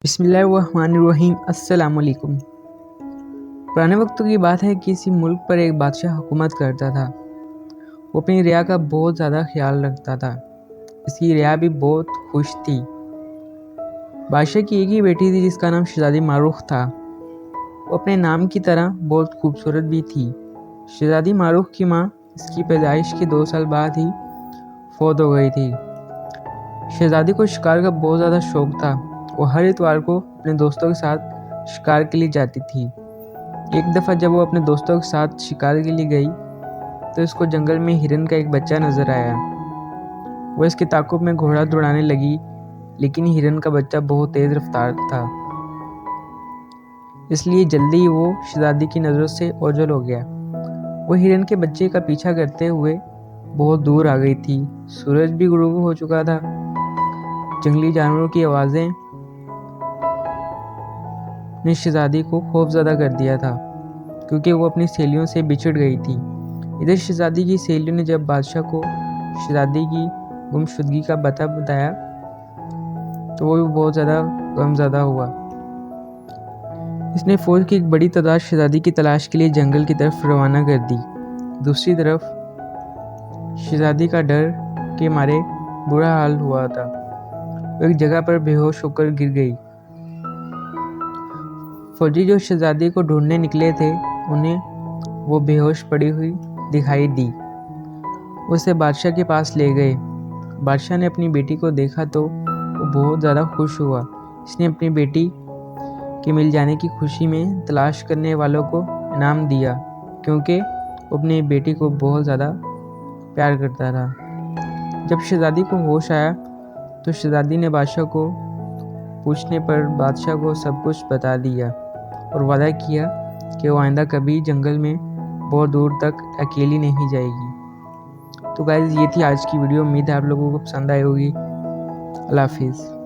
बिस्मिल्लाहिर्रहमानिर्रहीम। अस्सलाम वालेकुम। पुराने वक्तों की बात है कि किसी मुल्क पर एक बादशाह हुकूमत करता था। वो अपनी रिया का बहुत ज़्यादा ख्याल रखता था। इसकी रिया भी बहुत खुश थी। बादशाह की एक ही बेटी थी जिसका नाम शहज़ादी मारूख था। वो अपने नाम की तरह बहुत खूबसूरत भी थी। शहज़ादी मारूख की माँ इसकी पैदाइश के 2 साल बाद ही फौत हो गई थी। शहज़ादी को शिकार का बहुत ज़्यादा शौक़ था। वो हर इतवार को अपने दोस्तों के साथ शिकार के लिए जाती थी। एक दफ़ा जब वो अपने दोस्तों के साथ शिकार के लिए गई तो उसको जंगल में हिरन का एक बच्चा नज़र आया। वो इसके ताक़ुब में घोड़ा दौड़ाने लगी, लेकिन हिरन का बच्चा बहुत तेज़ रफ्तार था, इसलिए जल्दी ही वो शहज़ादी की नज़रों से ओझल हो गया। वो हिरन के बच्चे का पीछा करते हुए बहुत दूर आ गई थी। सूरज भी गुरूब हो चुका था। जंगली जानवरों की आवाज़ें ने शहज़ादी को खौफज़दा कर दिया था, क्योंकि वो अपनी सहेलियों से बिछड़ गई थी। इधर शहज़ादी की सहेलियों ने जब बादशाह को शहज़ादी की गुमशुदगी का पता बताया तो वो भी बहुत ज़्यादा गमज़दा हुआ। इसने फ़ौज की एक बड़ी तादाद शहज़ादी की तलाश के लिए जंगल की तरफ रवाना कर दी। दूसरी तरफ शहज़ादी का डर के मारे बुरा हाल हुआ था। वो एक जगह पर बेहोश होकर गिर गई। फौजी जो शहज़ादी को ढूंढने निकले थे, उन्हें वो बेहोश पड़ी हुई दिखाई दी। उसे बादशाह के पास ले गए। बादशाह ने अपनी बेटी को देखा तो वो बहुत ज़्यादा खुश हुआ। इसने अपनी बेटी के मिल जाने की खुशी में तलाश करने वालों को इनाम दिया, क्योंकि वो अपनी बेटी को बहुत ज़्यादा प्यार करता था। जब शहज़ादी को होश आया तो शहज़ादी ने बादशाह को पूछने पर बादशाह को सब कुछ बता दिया और वादा किया कि वो आइंदा कभी जंगल में बहुत दूर तक अकेली नहीं जाएगी। तो गाइज़, ये थी आज की वीडियो। उम्मीद है आप लोगों को पसंद आई होगी। अल्लाह हाफिज़।